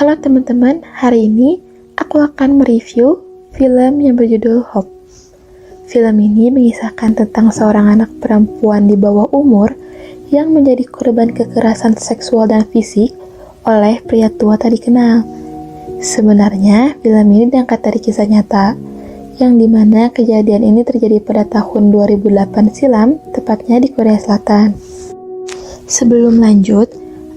Halo teman-teman, hari ini aku akan mereview film yang berjudul Hope. Film ini mengisahkan tentang seorang anak perempuan di bawah umur yang menjadi korban kekerasan seksual dan fisik oleh pria tua tak dikenal. Sebenarnya, film ini diangkat dari kisah nyata, yang dimana kejadian ini terjadi pada tahun 2008 silam, tepatnya di Korea Selatan. Sebelum lanjut,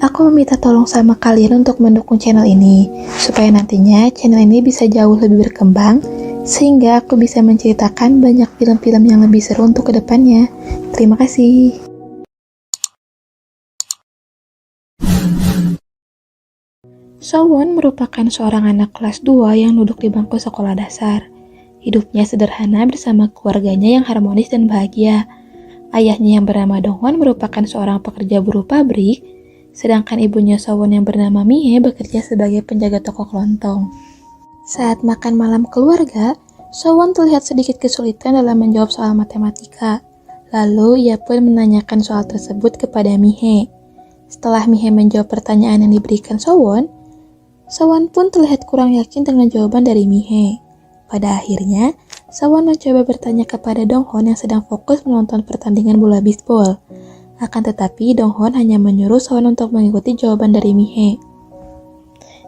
aku meminta tolong sama kalian untuk mendukung channel ini, supaya nantinya channel ini bisa jauh lebih berkembang, sehingga aku bisa menceritakan banyak film-film yang lebih seru untuk kedepannya. Terima kasih. Sowon merupakan seorang anak kelas 2 yang duduk di bangku sekolah dasar. Hidupnya sederhana bersama keluarganya yang harmonis dan bahagia. Ayahnya yang bernama Donghwan merupakan seorang pekerja buruh pabrik, sedangkan ibunya Sowon yang bernama Mihe bekerja sebagai penjaga toko kelontong. Saat makan malam keluarga, Sowon terlihat sedikit kesulitan dalam menjawab soal matematika. Lalu ia pun menanyakan soal tersebut kepada Mihe. Setelah Mihe menjawab pertanyaan yang diberikan Sowon pun terlihat kurang yakin dengan jawaban dari Mihe. Pada akhirnya, Sowon mencoba bertanya kepada Donghwan yang sedang fokus menonton pertandingan bola bisbol. Akan tetapi, Donghwan hanya menyuruh Sowon untuk mengikuti jawaban dari Mihe.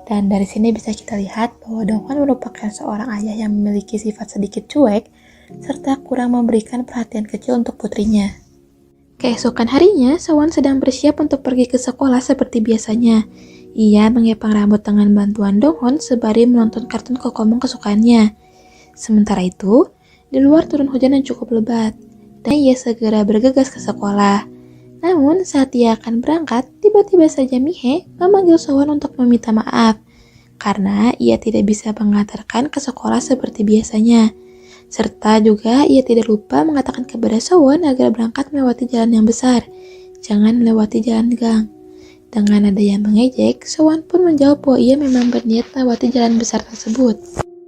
Dan dari sini bisa kita lihat bahwa Donghwan merupakan seorang ayah yang memiliki sifat sedikit cuek, serta kurang memberikan perhatian kecil untuk putrinya. Keesokan harinya, Sowon sedang bersiap untuk pergi ke sekolah seperti biasanya. Ia mengepang rambut dengan bantuan Donghwan sembari menonton kartun kokomong kesukaannya. Sementara itu, di luar turun hujan yang cukup lebat, dan ia segera bergegas ke sekolah. Namun, saat ia akan berangkat, tiba-tiba saja Mihe memanggil Sowon untuk meminta maaf, karena ia tidak bisa mengantarkan ke sekolah seperti biasanya. Serta juga ia tidak lupa mengatakan kepada Sowon agar berangkat melewati jalan yang besar, jangan melewati jalan gang. Dengan ada yang mengejek, Sowon pun menjawab bahwa ia memang berniat melewati jalan besar tersebut.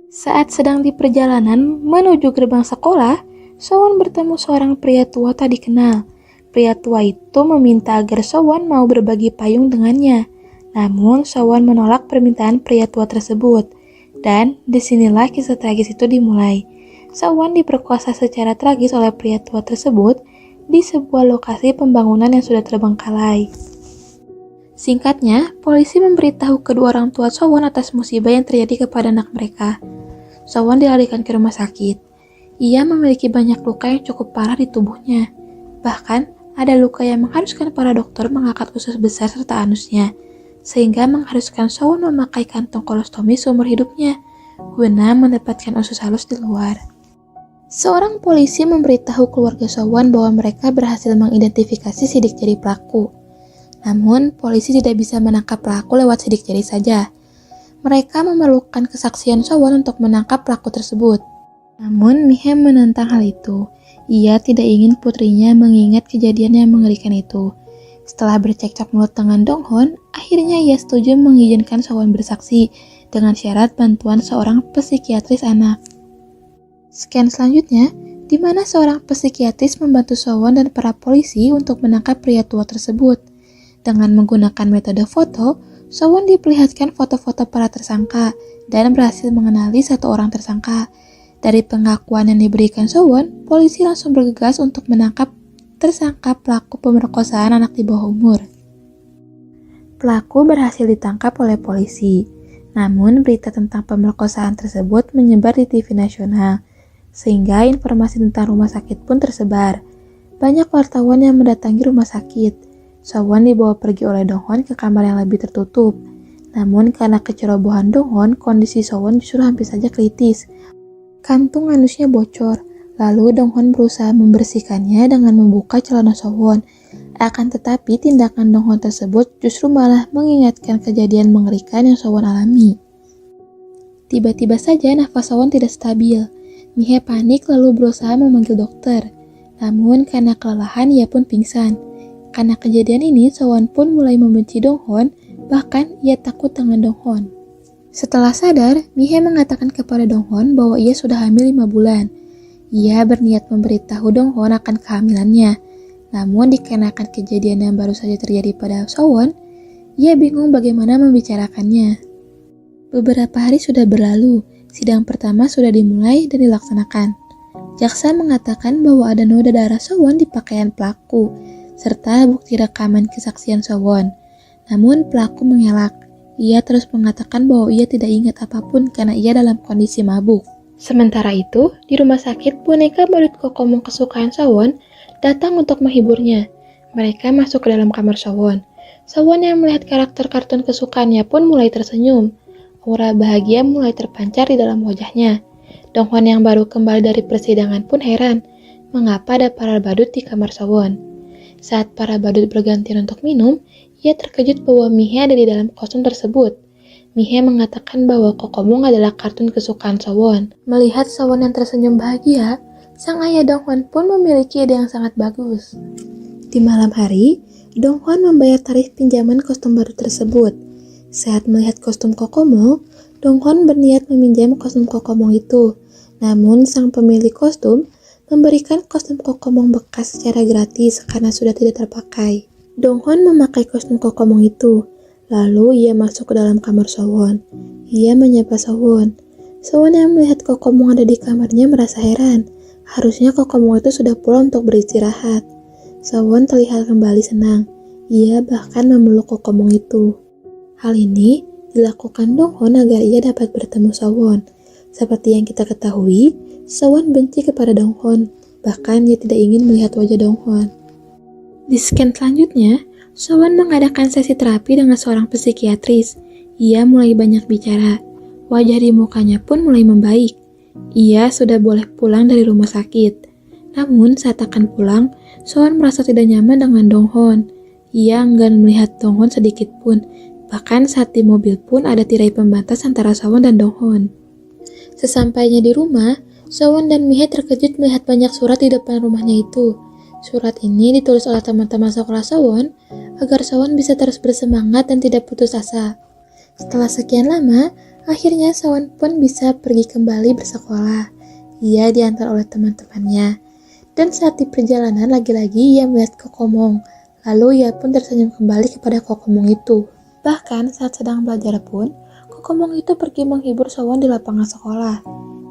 Saat sedang di perjalanan menuju gerbang sekolah, Sowon bertemu seorang pria tua tak dikenal. Pria tua itu meminta agar Sowon mau berbagi payung dengannya. Namun, Sowon menolak permintaan pria tua tersebut. Dan disinilah kisah tragis itu dimulai. Sowon diperkosa secara tragis oleh pria tua tersebut di sebuah lokasi pembangunan yang sudah terbengkalai. Singkatnya, polisi memberitahu kedua orang tua Sowon atas musibah yang terjadi kepada anak mereka. Sowon dilarikan ke rumah sakit. Ia memiliki banyak luka yang cukup parah di tubuhnya. Bahkan, ada luka yang mengharuskan para dokter mengangkat usus besar serta anusnya, sehingga mengharuskan Sowon memakai kantong kolostomi seumur hidupnya, guna mendapatkan usus halus di luar. Seorang polisi memberitahu keluarga Sowon bahwa mereka berhasil mengidentifikasi sidik jari pelaku. Namun, polisi tidak bisa menangkap pelaku lewat sidik jari saja. Mereka memerlukan kesaksian Sowon untuk menangkap pelaku tersebut. Namun, Mihe menentang hal itu. Ia tidak ingin putrinya mengingat kejadian yang mengerikan itu. Setelah bercekcok mulut dengan Donghwan, akhirnya ia setuju mengizinkan Sowon bersaksi dengan syarat bantuan seorang psikiatris anak. Scan selanjutnya, di mana seorang psikiatris membantu Sowon dan para polisi untuk menangkap pria tua tersebut. Dengan menggunakan metode foto, Sowon diperlihatkan foto-foto para tersangka dan berhasil mengenali satu orang tersangka. Dari pengakuan yang diberikan Sowon, polisi langsung bergegas untuk menangkap tersangka pelaku pemerkosaan anak di bawah umur. Pelaku berhasil ditangkap oleh polisi, namun berita tentang pemerkosaan tersebut menyebar di TV nasional, sehingga informasi tentang rumah sakit pun tersebar. Banyak wartawan yang mendatangi rumah sakit. Sowon dibawa pergi oleh Donghwan ke kamar yang lebih tertutup. Namun karena kecerobohan Donghwan, kondisi Sowon justru hampir saja kritis. Kantung anusnya bocor, lalu Donghwan berusaha membersihkannya dengan membuka celana Sowon. Akan tetapi tindakan Donghwan tersebut justru malah mengingatkan kejadian mengerikan yang Sowon alami. Tiba-tiba saja nafas Sowon tidak stabil. Mihe panik lalu berusaha memanggil dokter. Namun karena kelelahan ia pun pingsan. Karena kejadian ini, Sowon pun mulai membenci Donghwan, bahkan ia takut dengan Donghwan. Setelah sadar, Mihe mengatakan kepada Donghwan bahwa ia sudah hamil 5 bulan. Ia berniat memberitahu Donghwan akan kehamilannya. Namun dikarenakan kejadian yang baru saja terjadi pada Sowon, ia bingung bagaimana membicarakannya. Beberapa hari sudah berlalu, sidang pertama sudah dimulai dan dilaksanakan. Jaksa mengatakan bahwa ada noda darah Sowon di pakaian pelaku, serta bukti rekaman kesaksian Sowon. Namun pelaku mengelak. Ia terus mengatakan bahwa ia tidak ingat apapun karena ia dalam kondisi mabuk. Sementara itu, di rumah sakit, boneka badut Kokomong kesukaan Sowon datang untuk menghiburnya. Mereka masuk ke dalam kamar Sowon. Sowon yang melihat karakter kartun kesukaannya pun mulai tersenyum. Aura bahagia mulai terpancar di dalam wajahnya. Donghwan yang baru kembali dari persidangan pun heran, mengapa ada para badut di kamar Sowon. Saat para badut bergantian untuk minum, ia terkejut bahwa Mihe ada di dalam kostum tersebut. Mihe mengatakan bahwa Kokomong adalah kartun kesukaan Sowon. Melihat Sowon yang tersenyum bahagia, sang ayah Donghwan pun memiliki ide yang sangat bagus. Di malam hari, Donghwan membayar tarif pinjaman kostum baru tersebut. Saat melihat kostum Kokomong, Donghwan berniat meminjam kostum Kokomong itu. Namun sang pemilik kostum memberikan kostum Kokomong bekas secara gratis karena sudah tidak terpakai. Donghwan memakai kostum Kokomong itu. Lalu ia masuk ke dalam kamar Sowon. Ia menyapa Sowon. Sowon yang melihat Kokomong ada di kamarnya merasa heran. Harusnya Kokomong itu sudah pulang untuk beristirahat. Sowon terlihat kembali senang. Ia bahkan memeluk Kokomong itu. Hal ini dilakukan Donghwan agar ia dapat bertemu Sowon. Seperti yang kita ketahui, Sowon benci kepada Donghwan. Bahkan ia tidak ingin melihat wajah Donghwan. Di scan selanjutnya, Sowon mengadakan sesi terapi dengan seorang psikiatris. Ia mulai banyak bicara. Wajah di mukanya pun mulai membaik. Ia sudah boleh pulang dari rumah sakit. Namun saat akan pulang, Sowon merasa tidak nyaman dengan Donghwan. Ia enggan melihat Donghwan sedikit pun. Bahkan saat di mobil pun ada tirai pembatas antara Sowon dan Donghwan. Sesampainya di rumah, Sowon dan Mihe terkejut melihat banyak surat di depan rumahnya itu. Surat ini ditulis oleh teman-teman sekolah Sowon agar Sowon bisa terus bersemangat dan tidak putus asa. Setelah sekian lama, akhirnya Sowon pun bisa pergi kembali bersekolah. Ia diantar oleh teman-temannya. Dan saat di perjalanan lagi-lagi ia melihat Kokomong. Lalu ia pun tersenyum kembali kepada Kokomong itu. Bahkan saat sedang belajar pun, Kokomong itu pergi menghibur Sowon di lapangan sekolah.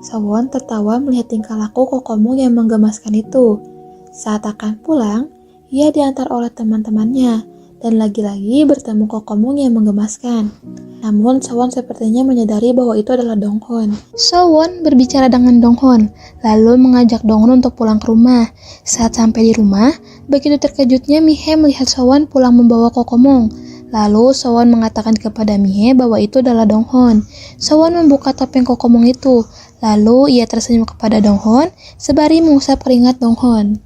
Sowon tertawa melihat tingkah laku Kokomong yang menggemaskan itu. Saat akan pulang, ia diantar oleh teman-temannya dan lagi-lagi bertemu Kokomong yang menggemaskan. Namun Sowon sepertinya menyadari bahwa itu adalah Donghwan. Sowon berbicara dengan Donghwan, lalu mengajak Donghwan untuk pulang ke rumah. Saat sampai di rumah, begitu terkejutnya Mihe melihat Sowon pulang membawa Kokomong. Lalu Sowon mengatakan kepada Mihe bahwa itu adalah Donghwan. Sowon membuka topeng Kokomong itu. Lalu ia tersenyum kepada Donghwan sembari mengusap keringat Donghwan.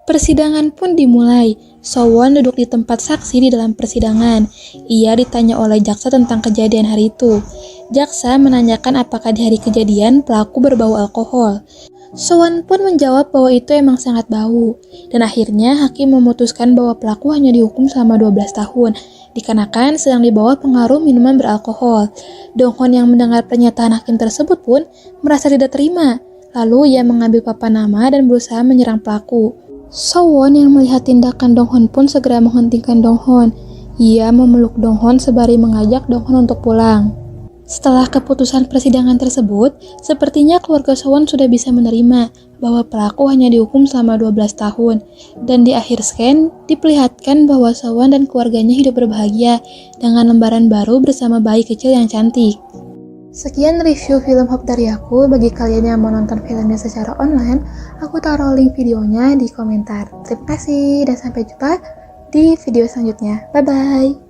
Persidangan pun dimulai. Sowon duduk di tempat saksi di dalam persidangan. Ia ditanya oleh jaksa tentang kejadian hari itu. Jaksa menanyakan apakah di hari kejadian pelaku berbau alkohol. Sowon pun menjawab bahwa itu emang sangat bau. Dan akhirnya hakim memutuskan bahwa pelaku hanya dihukum selama 12 tahun. Dikarenakan sedang di bawah pengaruh minuman beralkohol. Donghwan yang mendengar pernyataan hakim tersebut pun merasa tidak terima. Lalu ia mengambil papan nama dan berusaha menyerang pelaku. Sowon yang melihat tindakan Donghwan pun segera menghentikan Donghwan. Ia memeluk Donghwan sembari mengajak Donghwan untuk pulang. Setelah keputusan persidangan tersebut, sepertinya keluarga Sowon sudah bisa menerima bahwa pelaku hanya dihukum selama 12 tahun. Dan di akhir scan, diperlihatkan bahwa Sowon dan keluarganya hidup berbahagia dengan lembaran baru bersama bayi kecil yang cantik. Sekian review film Hope dari aku. Bagi kalian yang mau nonton filmnya secara online, aku taruh link videonya di komentar. Terima kasih dan sampai jumpa di video selanjutnya. Bye-bye.